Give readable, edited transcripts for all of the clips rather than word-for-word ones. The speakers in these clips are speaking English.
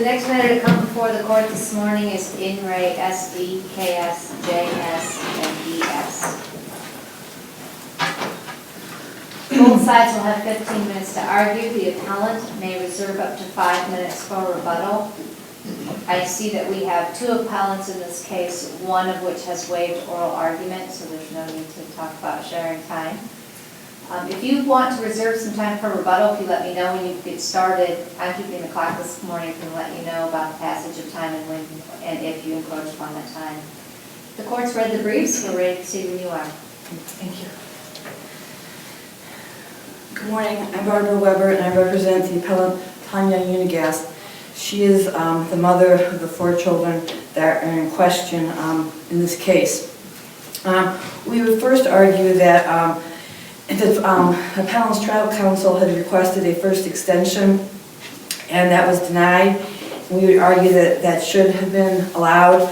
The next matter to come before the court this morning is in re SD, KS, JS, and ES. Both sides will have 15 minutes to argue. The appellant may reserve up to 5 minutes for rebuttal. I see that we have two appellants in this case, one of which has waived oral argument, so there's no need to talk about sharing time. If you want to reserve some time for rebuttal, if you let me know when you get started, I'm keeping the clock this morning, can let you know about the passage of time and when and if you encroach upon that time. The court's read the briefs. We're ready to see when you are. Thank you. Good morning. I'm Barbara Weber, and I represent the appellant Tanya Unigast. She is the mother of the 4 children that are in question in this case. We would first argue that the appellant's trial counsel had requested a first extension, and that was denied. We would argue that that should have been allowed.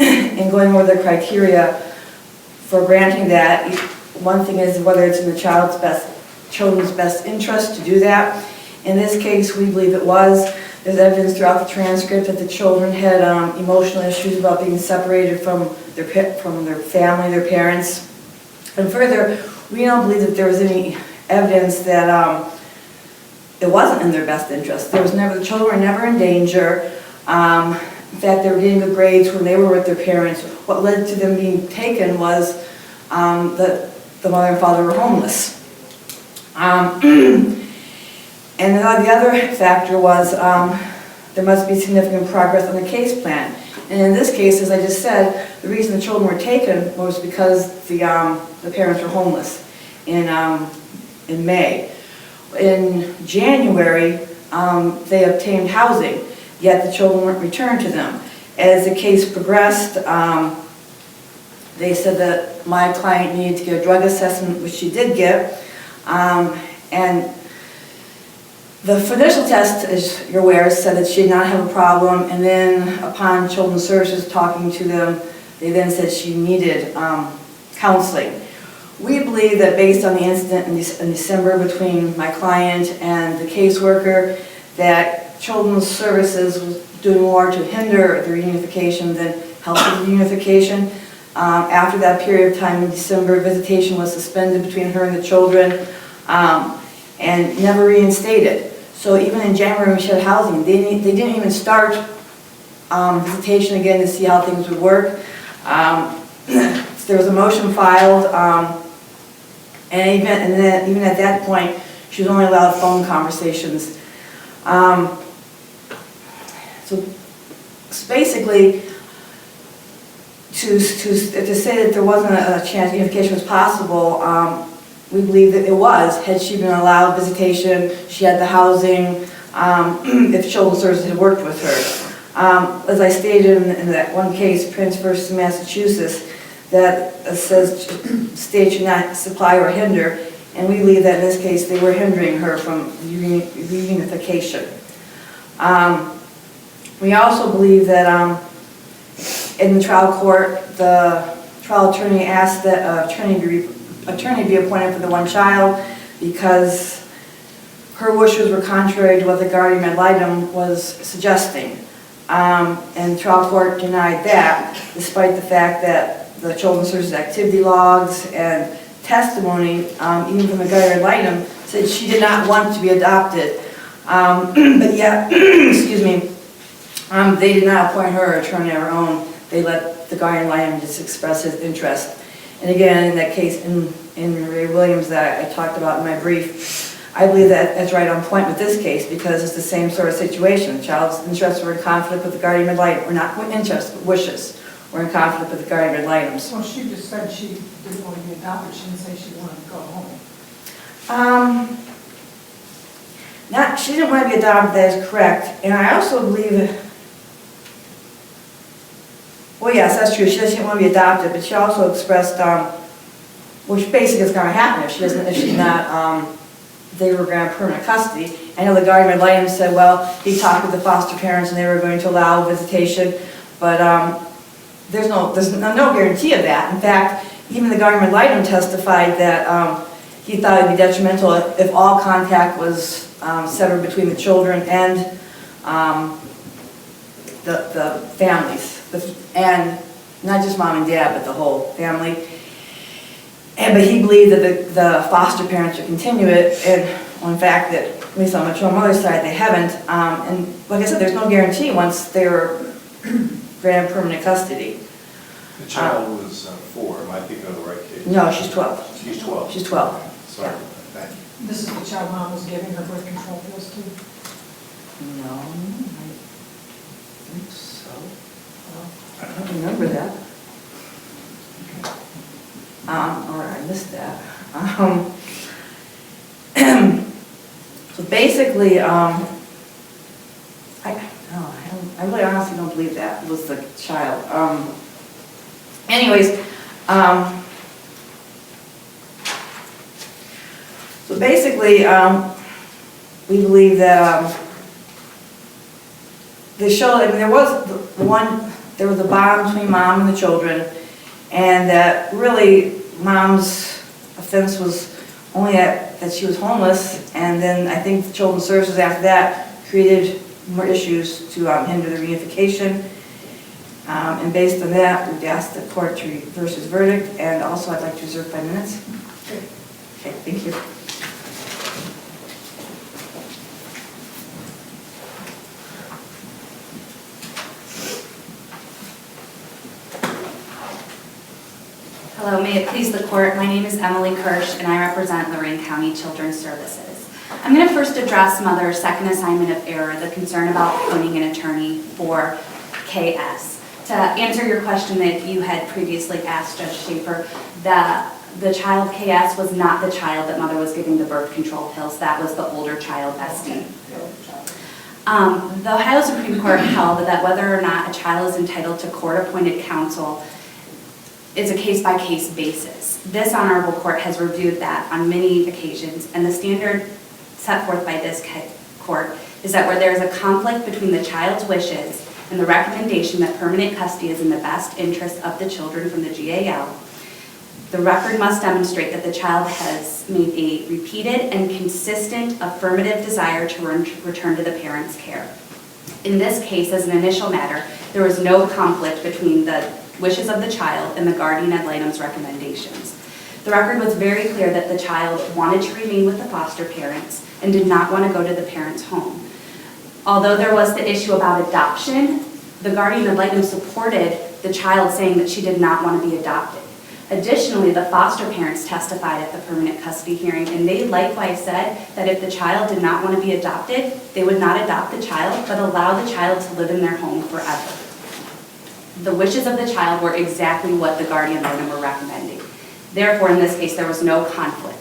In going over the criteria for granting that, one thing is whether it's in the children's best interest to do that. In this case, we believe it was. There's evidence throughout the transcript that the children had emotional issues about being separated from their family, their parents. And further, we don't believe that there was any evidence that it wasn't in their best interest. The children were never in danger. In fact, they were getting good grades when they were with their parents. What led to them being taken was that the mother and father were homeless. And the other factor was there must be significant progress on the case plan. And in this case, as I just said, the reason the children were taken was because the parents were homeless in May. In January, they obtained housing, yet the children weren't returned to them. As the case progressed, they said that my client needed to get a drug assessment, which she did get, and the initial test, as you're aware, said that she did not have a problem, and then upon Children's Services talking to them, they then said she needed counseling. We believe that based on the incident in December between my client and the caseworker, that Children's Services was doing more to hinder the reunification than help with the reunification. After that period of time in December, visitation was suspended between her and the children and never reinstated. So even in January when she had housing, they didn't even start visitation again to see how things would work. There was a motion filed, and even at that point, she was only allowed phone conversations. So basically, to say that there wasn't a chance unification was possible, we believe that it was. Had she been allowed visitation, she had the housing, if Children's Services had worked with her. As I stated in that one case, Prince versus Massachusetts, that state should not supply or hinder, and we believe that in this case they were hindering her from reunification. We also believe that in the trial court, the trial attorney asked that attorney be appointed for the one child because her wishes were contrary to what the guardian ad litem was suggesting. And the trial court denied that, despite the fact that the Children's Services activity logs and testimony, even from the guardian ad litem, said she did not want to be adopted. But yet, excuse me, they did not appoint her attorney of her own. They let the guardian ad litem just express his interest. And again, in that case, in Ray Williams that I talked about in my brief, I believe that that's right on point with this case because it's the same sort of situation. The child's interests were in conflict with the guardian ad litem, or not interests, but wishes were in conflict with the guardian ad litem. Well, she just said she didn't want to be adopted. She didn't say she wanted to go home. She didn't want to be adopted, that is correct. And I also believe well, yes, that's true. She doesn't want to be adopted, but she also expressed, which basically is going to happen if she's not, they were going to have permanent custody. I know the guardian ad litem said, well, he talked with the foster parents and they were going to allow visitation, but there's no guarantee of that. In fact, even the guardian ad litem testified that he thought it would be detrimental if all contact was severed between the children and the families, and not just mom and dad, but the whole family. But he believed that the foster parents would continue it, and well, in fact, that at least on my mother's side, they haven't. And like I said, there's no guarantee once they're granted permanent custody. The child was 4, am I thinking of the right case? No, she's 12. She's 12. She's 12. Sorry, thank you. This is the child mom was giving her birth control pills to. No, I think so. I don't remember that. Or I missed that. So basically, I really honestly don't believe that was the child. Anyways, so basically, we believe that they showed, I mean, there was a bond between mom and the children, and that really mom's offense was only that she was homeless, and then I think the Children's Services after that created more issues to hinder the reunification. And based on that, we've asked the court to reverse his verdict, and also I'd like to reserve 5 minutes. Okay, thank you. Hello, may it please the court. My name is Emily Kirsch, and I represent Lorain County Children's Services. I'm going to first address Mother's second assignment of error, the concern about appointing an attorney for KS. To answer your question that you had previously asked, Judge Schaefer, the child KS was not the child that Mother was giving the birth control pills. That was the older child, Esty. The Ohio Supreme Court held that whether or not a child is entitled to court-appointed counsel is a case-by-case basis. This honorable court has reviewed that on many occasions, and the standard set forth by this court is that where there is a conflict between the child's wishes and the recommendation that permanent custody is in the best interest of the children from the GAL, the record must demonstrate that the child has made a repeated and consistent affirmative desire to return to the parent's care. In this case, as an initial matter, there was no conflict between the wishes of the child and the guardian ad litem's recommendations. The record was very clear that the child wanted to remain with the foster parents and did not want to go to the parents' home. Although there was the issue about adoption, the guardian ad litem supported the child, saying that she did not want to be adopted. Additionally, the foster parents testified at the permanent custody hearing, and they likewise said that if the child did not want to be adopted, they would not adopt the child, but allow the child to live in their home forever. The wishes of the child were exactly what the guardian ad litem were recommending. Therefore, in this case, there was no conflict.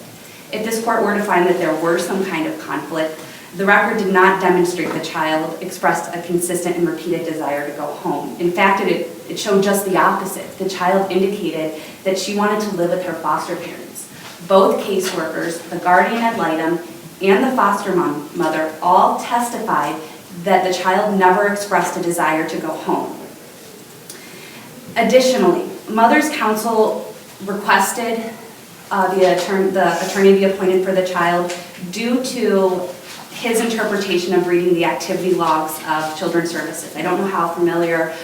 If this court were to find that there were some kind of conflict, the record did not demonstrate the child expressed a consistent and repeated desire to go home. In fact, it showed just the opposite. The child indicated that she wanted to live with her foster parents. Both caseworkers, the guardian ad litem, and the foster mother all testified that the child never expressed a desire to go home. Additionally, Mother's counsel requested the attorney be appointed for the child due to his interpretation of reading the activity logs of Children's Services. I don't know how familiar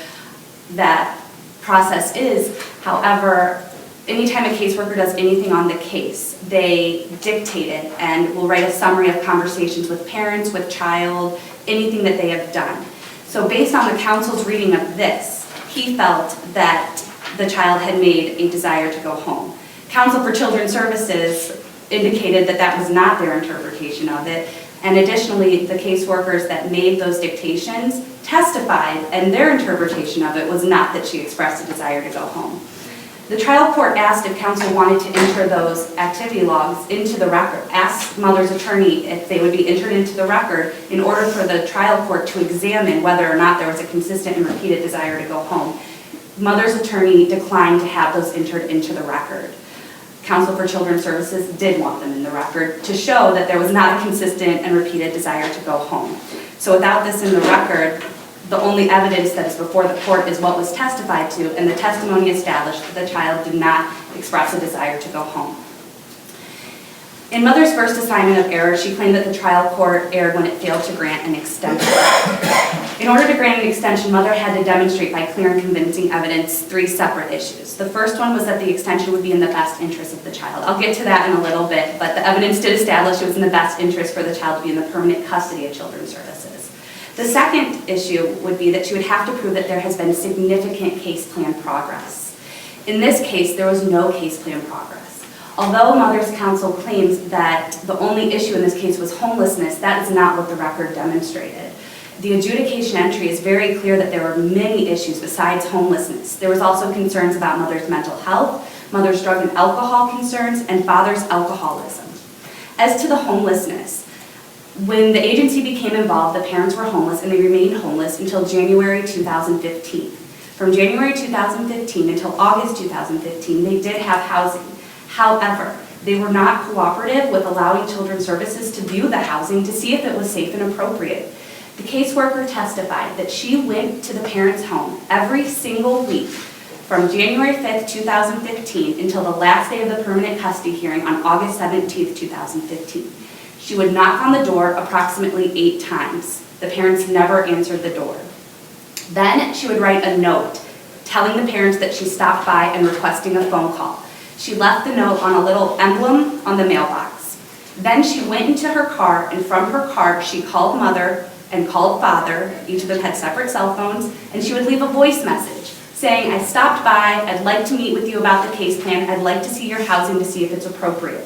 that process is. However, anytime a caseworker does anything on the case, they dictate it and will write a summary of conversations with parents, with child, anything that they have done. So based on the counsel's reading of this, he felt that the child had made a desire to go home. Counsel for Children's Services indicated that that was not their interpretation of it, and additionally, the caseworkers that made those dictations testified, and their interpretation of it was not that she expressed a desire to go home. The trial court asked if counsel wanted to enter those activity logs into the record, asked Mother's attorney if they would be entered into the record in order for the trial court to examine whether or not there was a consistent and repeated desire to go home. Mother's attorney declined to have those entered into the record. Counsel for Children's Services did want them in the record to show that there was not a consistent and repeated desire to go home. So without this in the record, the only evidence that is before the court is what was testified to, and the testimony established that the child did not express a desire to go home. In Mother's first assignment of error, she claimed that the trial court erred when it failed to grant an extension. In order to grant an extension, Mother had to demonstrate by clear and convincing evidence 3 separate issues. The first one was that the extension would be in the best interest of the child. I'll get to that in a little bit, but the evidence did establish it was in the best interest for the child to be in the permanent custody of Children's Services. The second issue would be that she would have to prove that there has been significant case plan progress. In this case, there was no case plan progress. Although Mother's counsel claims that the only issue in this case was homelessness, that is not what the record demonstrated. The adjudication entry is very clear that there were many issues besides homelessness. There was also concerns about Mother's mental health, Mother's drug and alcohol concerns, and Father's alcoholism. As to the homelessness, when the agency became involved, the parents were homeless and they remained homeless until January 2015. From January 2015 until August 2015, they did have housing. However, they were not cooperative with allowing Children's Services to view the housing to see if it was safe and appropriate. The caseworker testified that she went to the parents' home every single week from January 5th, 2015 until the last day of the permanent custody hearing on August 17th, 2015. She would knock on the door approximately 8 times. The parents never answered the door. Then she would write a note telling the parents that she stopped by and requesting a phone call. She left the note on a little emblem on the mailbox. Then she went into her car, and from her car she called Mother and called Father. Each of them had separate cell phones, and she would leave a voice message saying, "I stopped by, I'd like to meet with you about the case plan, I'd like to see your housing to see if it's appropriate."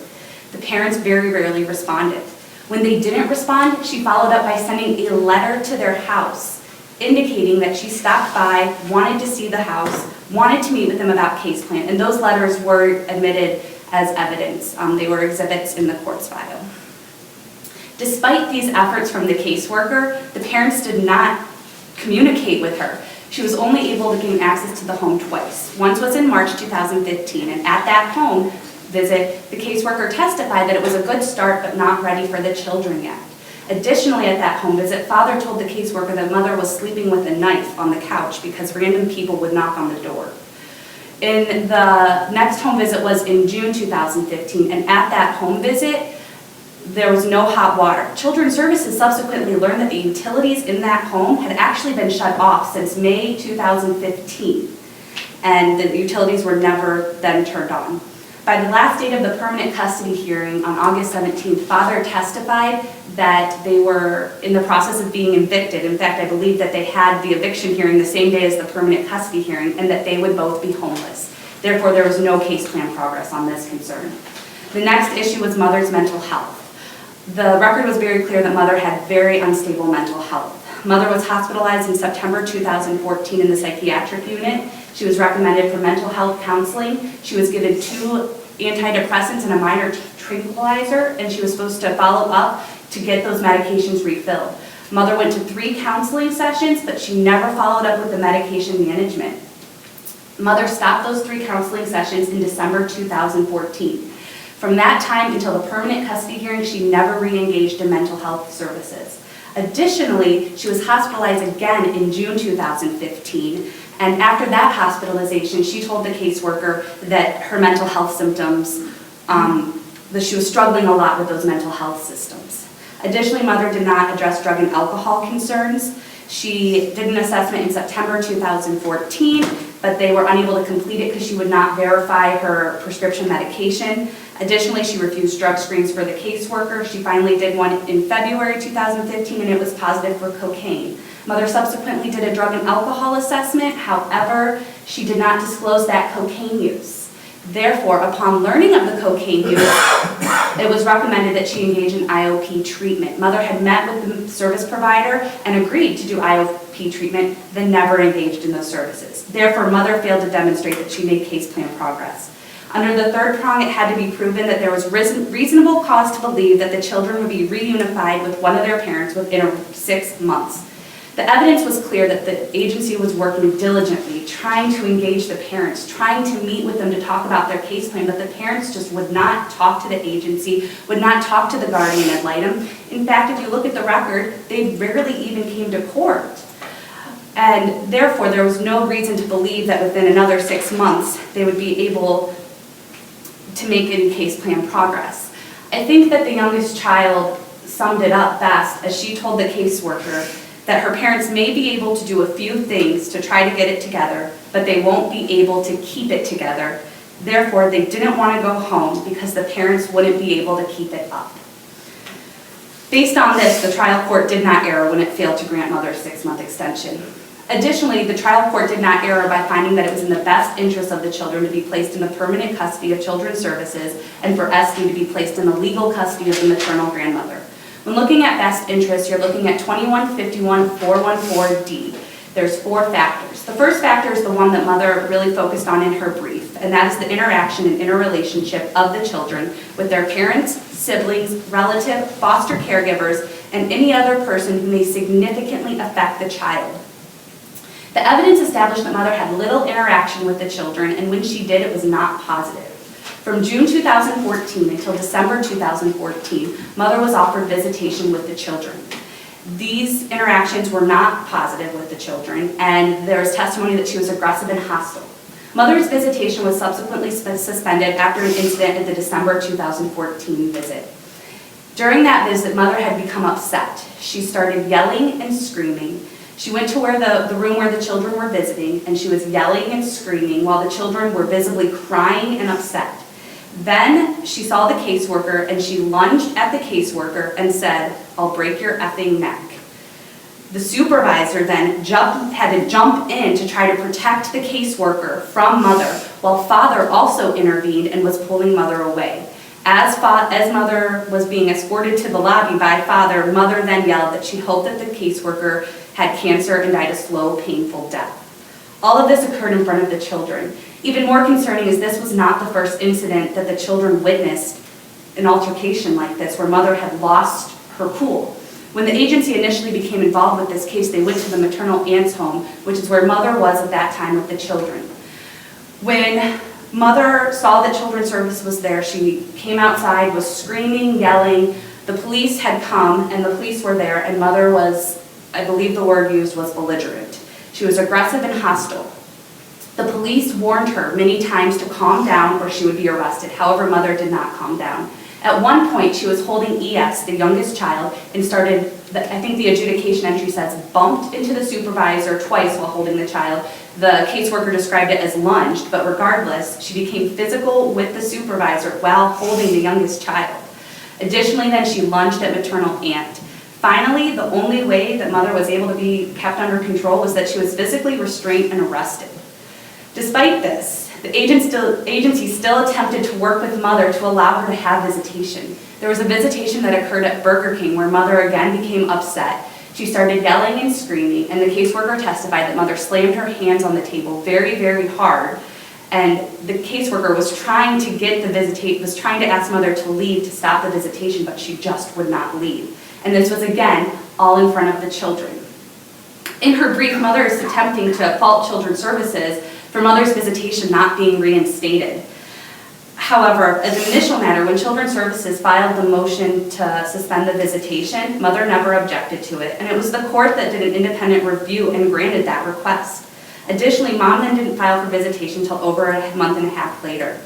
The parents very rarely responded. When they didn't respond, she followed up by sending a letter to their house indicating that she stopped by, wanted to see the house, wanted to meet with them about case plan, and those letters were admitted as evidence. They were exhibits in the court's file. Despite these efforts from the caseworker, the parents did not communicate with her. She was only able to gain access to the home twice. Once was in March 2015, and at that home visit, the caseworker testified that it was a good start but not ready for the children yet. Additionally, at that home visit, Father told the caseworker that Mother was sleeping with a knife on the couch because random people would knock on the door. And the next home visit was in June 2015, and at that home visit, there was no hot water. Children's Services subsequently learned that the utilities in that home had actually been shut off since May 2015, and the utilities were never then turned on. By the last date of the permanent custody hearing on August 17th, Father testified that they were in the process of being evicted. In fact, I believe that they had the eviction hearing the same day as the permanent custody hearing, and that they would both be homeless. Therefore, there was no case plan progress on this concern. The next issue was Mother's mental health. The record was very clear that Mother had very unstable mental health. Mother was hospitalized in September 2014 in the psychiatric unit. She was recommended for mental health counseling. She was given 2 antidepressants and a minor tranquilizer, and she was supposed to follow up to get those medications refilled. Mother went to 3 counseling sessions, but she never followed up with the medication management. Mother stopped those 3 counseling sessions in December 2014. From that time until the permanent custody hearing, she never re-engaged in mental health services. Additionally, she was hospitalized again in June 2015, and after that hospitalization, she told the caseworker that her mental health symptoms, that she was struggling a lot with those mental health systems. Additionally, Mother did not address drug and alcohol concerns. She did an assessment in September 2014, but they were unable to complete it because she would not verify her prescription medication. Additionally, she refused drug screens for the caseworker. She finally did one in February 2015, and it was positive for cocaine. Mother subsequently did a drug and alcohol assessment. However, she did not disclose that cocaine use. Therefore, upon learning of the cocaine use, it was recommended that she engage in IOP treatment. Mother had met with the service provider and agreed to do IOP treatment, then never engaged in those services. Therefore, Mother failed to demonstrate that she made case plan progress. Under the third prong, it had to be proven that there was reasonable cause to believe that the children would be reunified with one of their parents within 6 months. The evidence was clear that the agency was working diligently, trying to engage the parents, trying to meet with them to talk about their case plan, but the parents just would not talk to the agency, would not talk to the guardian ad litem. In fact, if you look at the record, they rarely even came to court. And therefore, there was no reason to believe that within another 6 months, they would be able to make any case plan progress. I think that the youngest child summed it up best as she told the caseworker that her parents may be able to do a few things to try to get it together, but they won't be able to keep it together. Therefore, they didn't want to go home because the parents wouldn't be able to keep it up. Based on this, the trial court did not err when it failed to grant Mother a 6-month extension. Additionally, the trial court did not err by finding that it was in the best interest of the children to be placed in the permanent custody of Children's Services and for SD to be placed in the legal custody of the maternal grandmother. When looking at best interest, you're looking at 2151-414D. There's 4 factors. The first factor is the one that Mother really focused on in her brief, and that is the interaction and interrelationship of the children with their parents, siblings, relative, foster caregivers, and any other person who may significantly affect the child. The evidence established that Mother had little interaction with the children, and when she did, it was not positive. From June 2014 until December 2014, Mother was offered visitation with the children. These interactions were not positive with the children, and there was testimony that she was aggressive and hostile. Mother's visitation was subsequently suspended after an incident at the December 2014 visit. During that visit, Mother had become upset. She started yelling and screaming. She went to the room where the children were visiting, and she was yelling and screaming while the children were visibly crying and upset. Then she saw the caseworker, and she lunged at the caseworker and said, "I'll break your effing neck." The supervisor then had to jump in to try to protect the caseworker from Mother, while Father also intervened and was pulling Mother away. As Mother was being escorted to the lobby by Father, Mother then yelled that she hoped that the caseworker had cancer and died a slow, painful death. All of this occurred in front of the children. Even more concerning is this was not the first incident that the children witnessed an altercation like this, where Mother had lost her cool. When the agency initially became involved with this case, they went to the maternal aunt's home, which is where Mother was at that time with the children. When Mother saw that Children's Service was there, she came outside, was screaming, yelling. The police had come, and the police were there, and Mother was, I believe the word used was belligerent. She was aggressive and hostile. The police warned her many times to calm down or she would be arrested. However, Mother did not calm down. At one point, she was holding ES, the youngest child, and started, I think the adjudication entry says, bumped into the supervisor twice while holding the child. The caseworker described it as lunged, but regardless, she became physical with the supervisor while holding the youngest child. Additionally, then she lunged at maternal aunt. Finally, the only way that Mother was able to be kept under control was that she was physically restrained and arrested. Despite this, the agency still attempted to work with Mother to allow her to have visitation. There was a visitation that occurred at Burger King where Mother again became upset. She started yelling and screaming, and the caseworker testified that Mother slammed her hands on the table very, very hard. And the caseworker was trying to ask Mother to leave to stop the visitation, but she just would not leave. And this was again all in front of the children. In her brief, Mother is attempting to fault Children's Services for Mother's visitation not being reinstated. However, as an initial matter, when Children's Services filed the motion to suspend the visitation, Mother never objected to it, and it was the court that did an independent review and granted that request. Additionally, Mom then didn't file for visitation until over a month and a half later.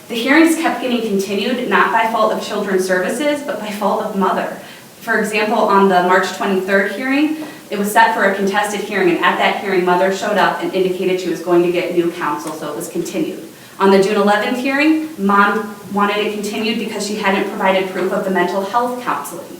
The hearings kept getting continued, not by fault of Children's Services, but by fault of Mother. For example, on the March 23rd hearing, it was set for a contested hearing, and at that hearing, Mother showed up and indicated she was going to get new counsel, so it was continued. On the June 11th hearing, Mom wanted it continued because she hadn't provided proof of the mental health counseling.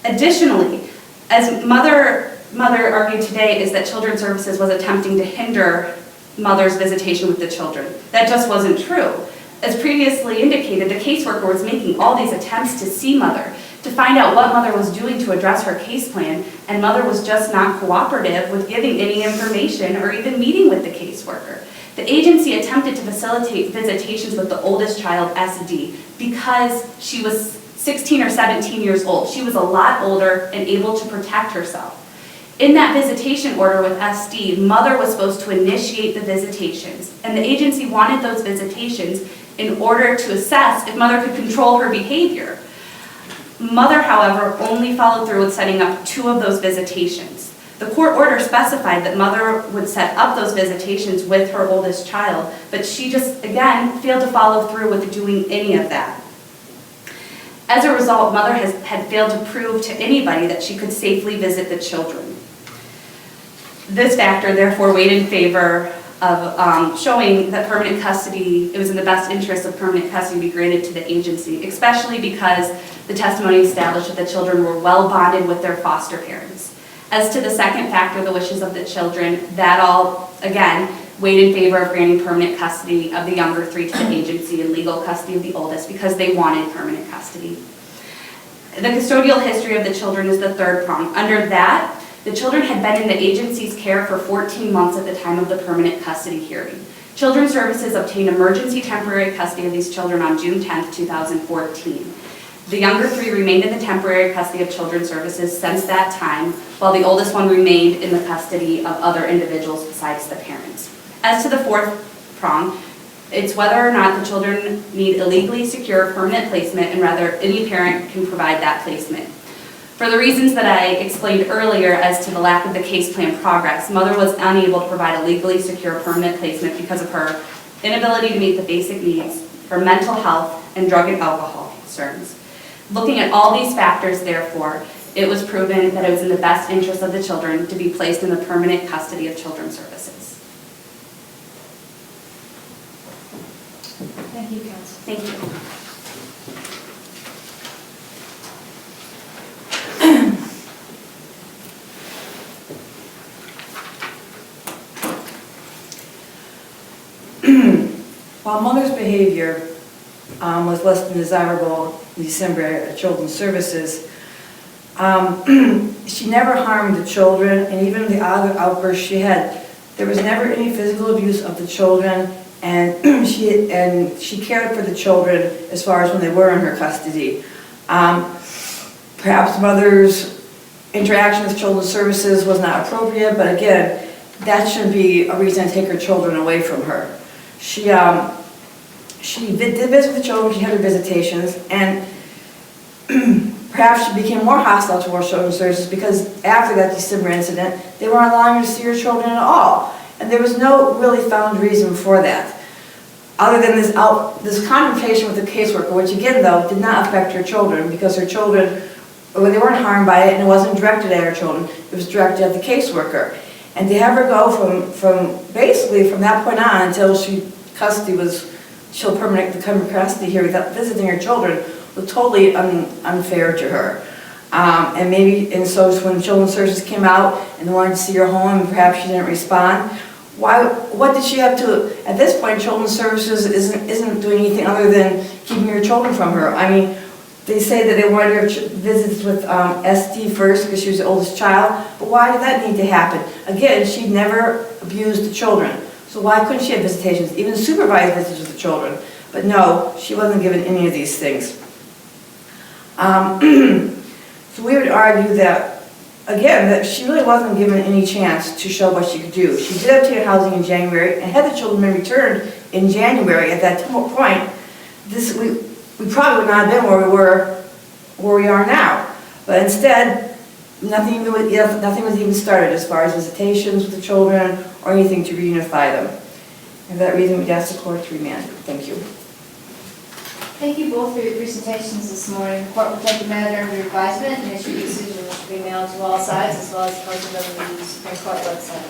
Additionally, as Mother argued today, is that Children's Services was attempting to hinder Mother's visitation with the children. That just wasn't true. As previously indicated, the caseworker was making all these attempts to see Mother, to find out what Mother was doing to address her case plan, and Mother was just not cooperative with giving any information or even meeting with the caseworker. The agency attempted to facilitate visitations with the oldest child, SD, because she was 16 or 17 years old. She was a lot older and able to protect herself. In that visitation order with SD, Mother was supposed to initiate the visitations, and the agency wanted those visitations in order to assess if Mother could control her behavior. Mother, however, only followed through with setting up 2 of those visitations. The court order specified that Mother would set up those visitations with her oldest child, but she just, again, failed to follow through with doing any of that. As a result, mother had failed to prove to anybody that she could safely visit the children. This factor therefore weighed in favor of showing that permanent custody, it was in the best interest of permanent custody to be granted to the agency, especially because the testimony established that the children were well bonded with their foster parents. As to the second factor, the wishes of the children, that all, again, weighed in favor of granting permanent custody of the younger three to the agency and legal custody of the oldest because they wanted permanent custody. The custodial history of the children is the third prong. Under that, the children had been in the agency's care for 14 months at the time of the permanent custody hearing. Children's Services obtained emergency temporary custody of these children on June 10, 2014. The younger three remained in the temporary custody of Children's Services since that time, while the oldest one remained in the custody of other individuals besides the parents. As to the fourth prong, it's whether or not the children need a legally secure permanent placement and rather any parent can provide that placement. For the reasons that I explained earlier as to the lack of the case plan progress, mother was unable to provide a legally secure permanent placement because of her inability to meet the basic needs, her mental health, and drug and alcohol concerns. Looking at all these factors, therefore, it was proven that it was in the best interest of the children to be placed in the permanent custody of Children's Services. Thank you, Counsel. Thank you. While mother's behavior was less than desirable in December at Children's Services, she never harmed the children, and even the other outbursts she had, there was never any physical abuse of the children, and she cared for the children as far as when they were in her custody. Perhaps mother's interaction with Children's Services was not appropriate, but again, that shouldn't be a reason to take her children away from her. She did visit with the children, she had her visitations, and perhaps she became more hostile towards Children's Services because after that December incident, they weren't allowing her to see her children at all. And there was no really found reason for that, other than this confrontation with the caseworker, which again, though, did not affect her children because her children, well, they weren't harmed by it and it wasn't directed at her children, it was directed at the caseworker. And to have her go from basically from that point on until she'll permanently come to custody here without visiting her children was totally unfair to her. And so when Children's Services came out and wanted to see her home and perhaps she didn't respond, what did she have to, at this point Children's Services isn't doing anything other than keeping her children from her. I mean, they say that they wanted her visits with SD first because she was the oldest child, but why did that need to happen? Again, she'd never abused the children, so why couldn't she have visitations, even supervised visits with the children? But no, she wasn't given any of these things. So we would argue that, again, that she really wasn't given any chance to show what she could do. She did obtain housing in January, and had the children been returned in January at that point, we probably would not have been where we are now. But instead, nothing was even started as far as visitations with the children or anything to reunify them. And for that reason, we ask the court to remand. Thank you. Thank you both for your presentations this morning. The court will take the matter under advisement and issue a decision which will be mailed to all sides as well as posted on the Supreme Court website.